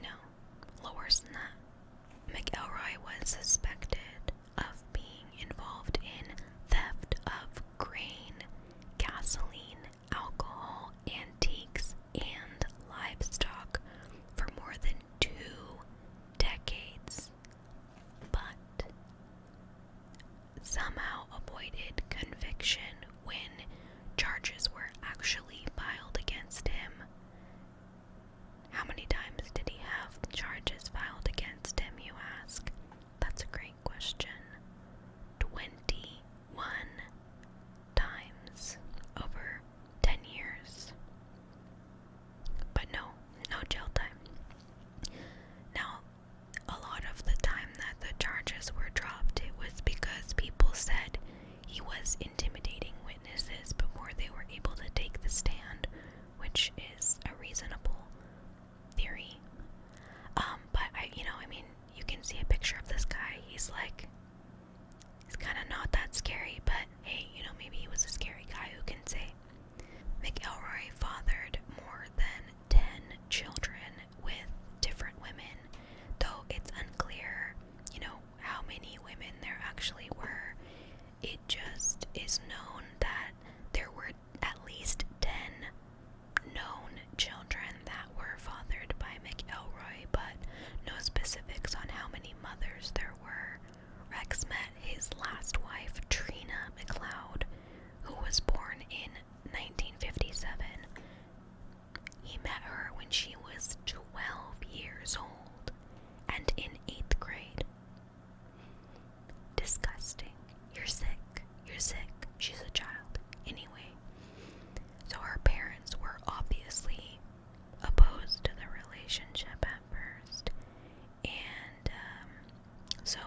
a lot worse than that. McElroy was suspected of being involved in theft of grain, gasoline, alcohol, antiques, and livestock for more than 2 decades, but somehow avoided conviction when charges were actually filed against him. How many times did he have charges filed against him, you ask? That's a great question. 21 times over 10 years. But no jail time. Now, a lot of the time that the charges were dropped, it was because people said he was intimidating witnesses before they were able to take the stand, which is a reasonable theory. But you can see a picture of this guy. He's kind of not that scary, but hey, maybe he was a scary guy, who can say? McElroy fathered more than 10 children with different women, though it's unclear, how many women there actually were. It just is known that there were at least 10 known children that were fathered by McElroy, but no specifics on how many mothers there were. Rex met his last wife, Trina McLeod, who was born in 1957. He met her when she was 12 years old and in 8th grade. Disgusting. You're sick. You're sick. She's a child. Anyway, so her parents were obviously opposed to the relationship at first, and so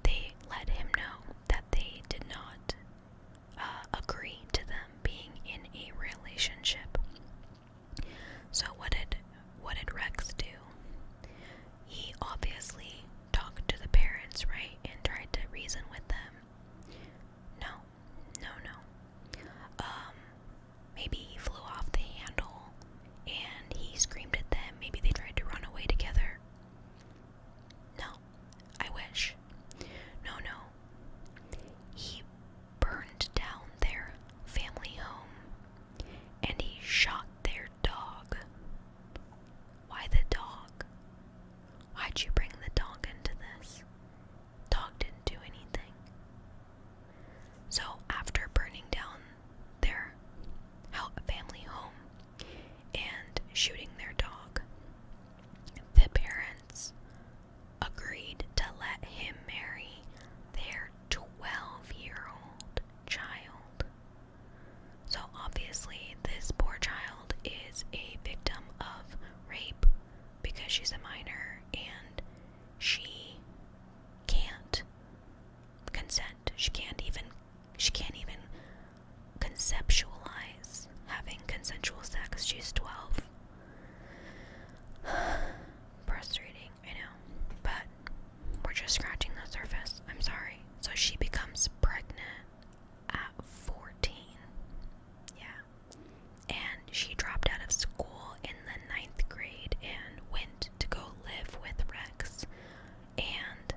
they let him know that they did not agree to them being in a relationship. So what did Rex do? He obviously talked to the parents, right, and tried to reason with them. No. Maybe he flew off the handle and he screamed at them. Maybe they tried to run away together. No, I wish. No. He burned down their family home and he shot their dog. Why the dog? Why'd you bring the dog into this? Dog didn't do anything. So after burning down their family home and shooting their dog, the parents agreed to let him marry their 12-year-old child. So obviously this poor child is a victim of rape because she's a minor and she can't consent. She can't even conceptualize having consensual sex. She's 12. Frustrating, I know, but we're just scratching the surface. I'm sorry. So she becomes pregnant at 14. Yeah. And she dropped out of school in the 9th grade and went to go live with Rex. And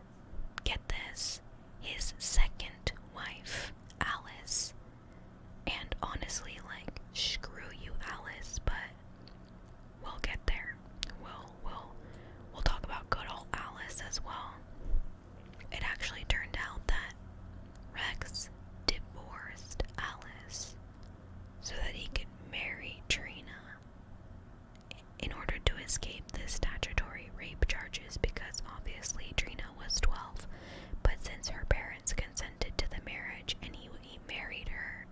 get this, his second wife, Alice. And honestly, screw you, Alice, but we'll get there. We'll talk about good old Alice as well. It actually turned out that Rex divorced Alice so that he could marry Trina in order to escape the statutory rape charges, because obviously Trina was 12, but since her parents consented to the marriage and he married her,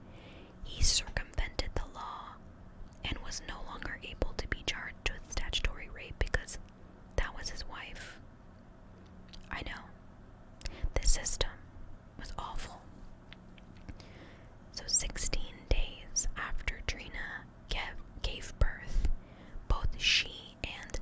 he circumvented the law and was no longer able to be charged with statutory rape because that was his wife. I know. The system was awful. So 16 days after Trina gave birth, both she and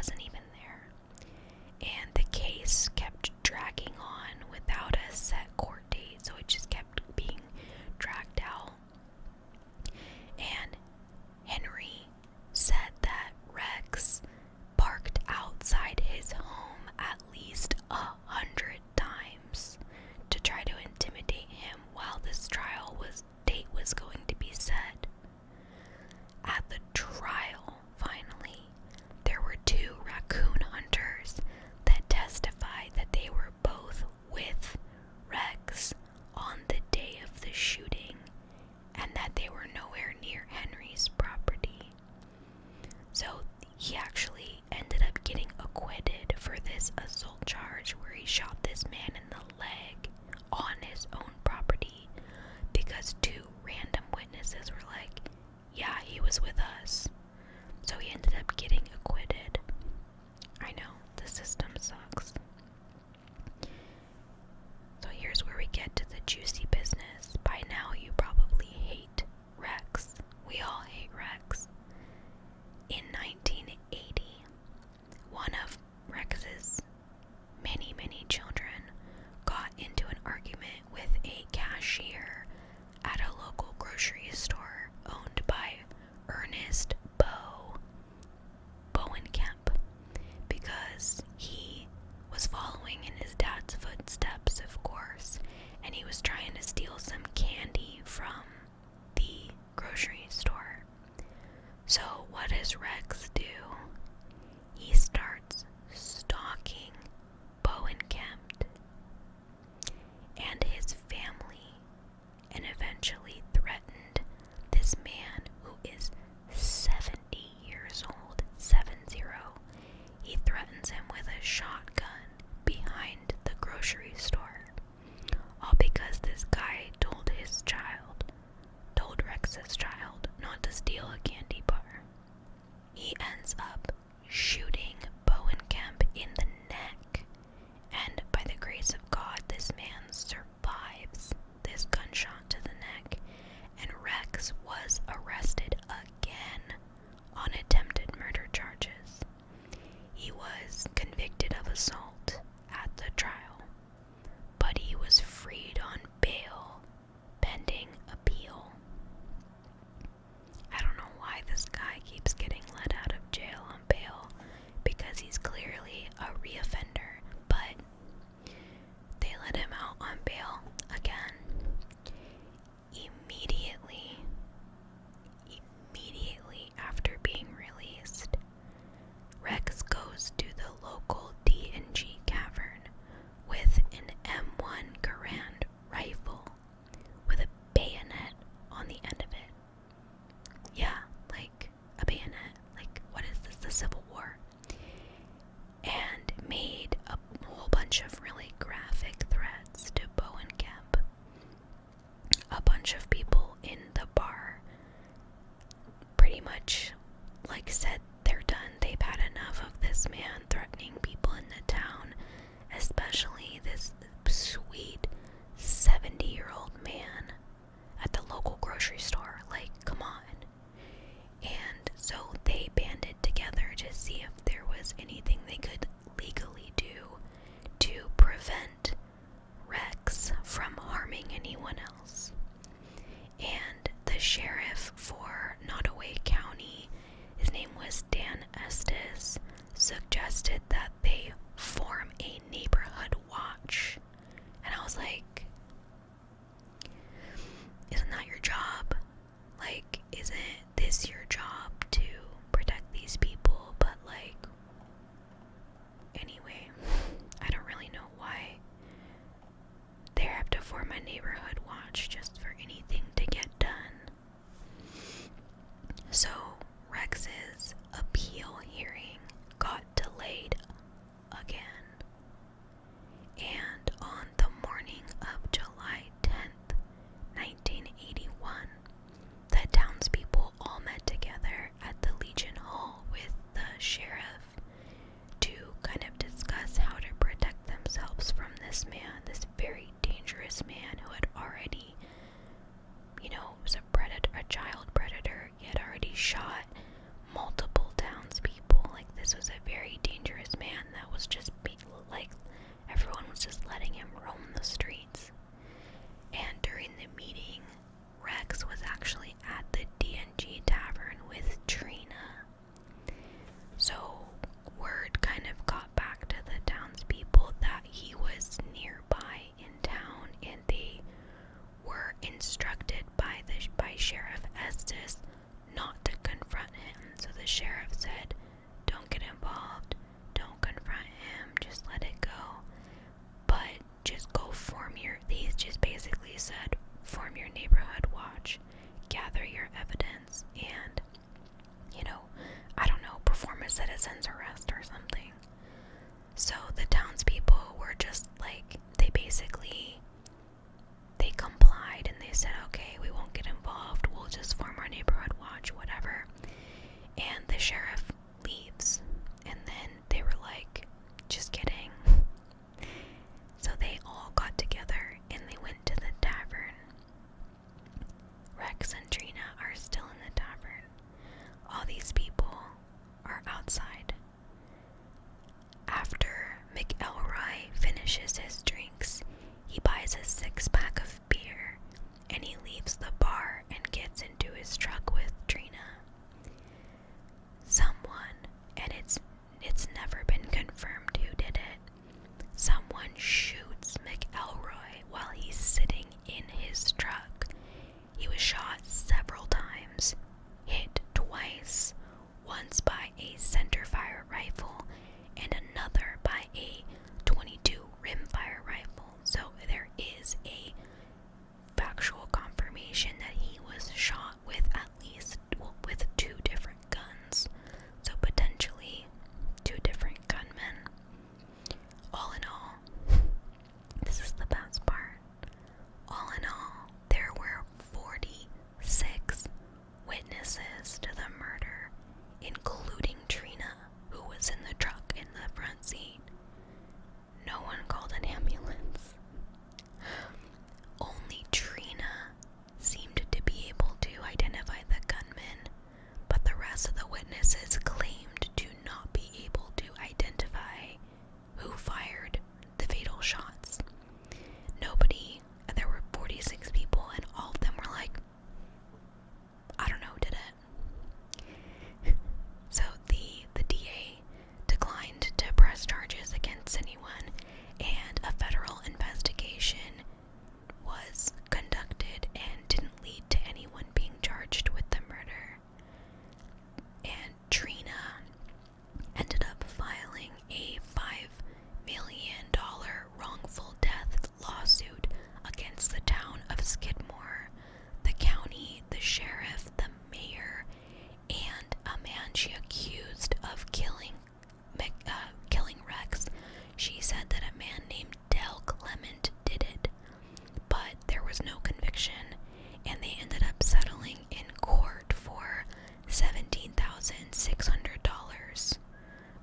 wasn't even there. And the case kept dragging on without a set court date, so it just kept being dragged out. And Henry said that Rex parked outside his home at least 100 times to try to intimidate him while this date was going to be set. At the trial, finally, there were 2 raccoon hunters that testified that they were both with Rex on the day of the shooting and that they were nowhere near Henry's property. So he actually ended up getting acquitted for this assault charge where he shot this man in the leg on his own property because 2 random witnesses were like, yeah, he was with us. So he ended up getting acquitted. I know, the system sucks. So here's where we get to the juicy business. By now you probably hate Rex. We all hate Rex. In 1980, one of Rex's many, many children got into an argument with a cashier at a local grocery store owned by Ernest Bowenkamp because he was following in his dad's footsteps, of course, and he was trying to steal some candy from the grocery store. So what does Rex do? He starts stalking Bowenkamp and his family and eventually threatened this man who is 70 years old, 70. He threatens him with a shotgun behind the grocery store, all because this guy told Rex's child not to steal a candy bar. He ends up shooting Bowenkamp in the neck, and by the grace of God, this man survives this gunshot to the neck, and Rex was arrested again on attempted murder charges. He was convicted of assault at the trial, but he was freed on bail pending appeal. I don't know why this guy keeps getting let out of jail on bail, because he's clearly a reoffender, but they let him out on bail again. Immediately after being released, Rex goes to the local D&G cavern with an M1 Garand rifle with a bayonet on the end of it. Yeah, like a bayonet. Like, what is this, the Civil War? And made a whole bunch of really graphic threats to Bowenkamp. A bunch of people in the bar pretty much said they're done. They've had enough of this man threatening people in the town, especially this sweet 70-year-old man at the local grocery store. Like, come on. And so they banded together to see if there was anything they could legally do to prevent Rex from harming anyone else. And the sheriff for Nottoway County, his name was Dan Estes, suggested that they form a neighborhood watch. And I was like, isn't that your job? Like, isn't this your job to the sheriff said, don't get involved, don't confront him, just let it go. But just go he just basically said, form your neighborhood watch, gather your evidence, and, I don't know, perform a citizen's arrest or something. So the townspeople were just like, they complied and they said, okay, we won't get involved, we'll just form our neighborhood watch, whatever. And the sheriff leaves, and then they were like, just kidding. So they all got together and they went to the tavern. Rex and Trina are still in the tavern. All these people are outside. After McElroy finishes his drinks, he buys a 6-pack of beer and he leaves the bar and gets into his truck with Trina. Someone, and it's never been confirmed who did it, someone shoots McElroy while he's sitting in his truck. He was shot several times, hit twice, once by a centerfire rifle and another by a .22 rimfire rifle. So there is a factual confirmation that he was shot with with 2 different guns. So potentially 2 different gunmen. All in all, this is the best part. All in all, there were 46 witnesses to the murder, including Trina, who was in the truck in the front seat. No one called an ambulance. Only Trina seemed to be able to identify the gunman, but the rest of the witnesses claimed to not be able to identify who fired the fatal shots. There were 46 people, and all of them were like, I don't know who did it. So the DA declined to press charges against anyone, and a federal investigation was conducted and didn't lead to anyone being charged with the murder. And Trina ended up filing a $5 million wrongful death lawsuit against the town of Skidmore, the county, the sheriff, the mayor, and a man she accused of killing Rex. She said that a man named Del Clement did it, but there was no conviction, and they ended up settling in court for $17,600,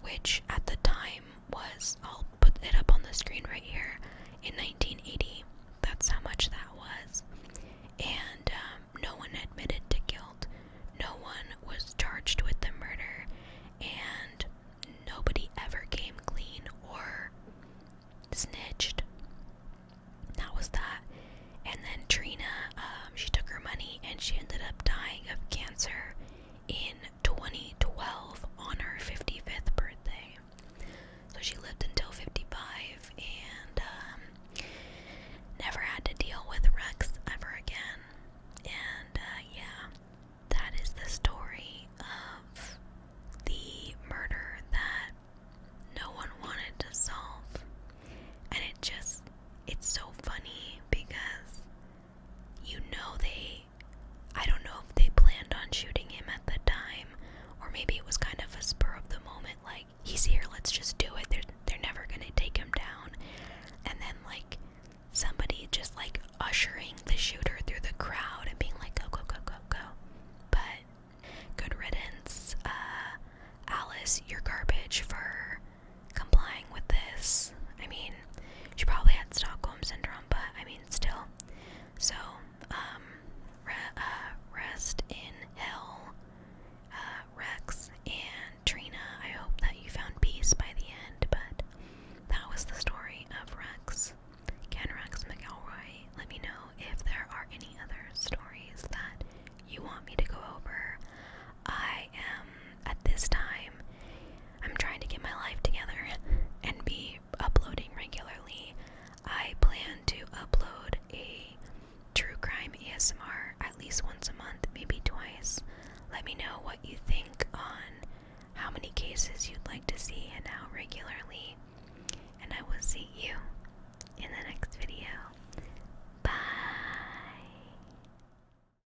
which at the time was, I'll put it up on the screen right here, in 1980. That's how much that was. And no one admitted to guilt. No one was charged with the murder, and nobody ever came clean or snitched. That was that. And then Trina, she took her money and she ended up dying of cancer in 2012 on her 55th birthday. So she lived until 55 and never had to deal with Rex ever again. And yeah, that is the story of the murder that no one wanted to solve. And it's so funny because I don't know if they planned on shooting him at the time, or maybe it was kind of a spur of the moment, like, he's here, let's just do it, they're never gonna take him down. And then like somebody just like ushering the shooter through the crowd and being like, go, go, go, go, go. But good riddance, Alice, you're garbage for complying with this. I mean, she probably had Stockholm Syndrome, but I mean, still. So, rest in hell, Rex and Trina. I hope that you found peace by the end, but that was the story of Rex. Can Rex McElroy. Let me know if there are any other stories that you want me to go over. I am, at this time, I'm trying to think on how many cases you'd like to see and how regularly, and I will see you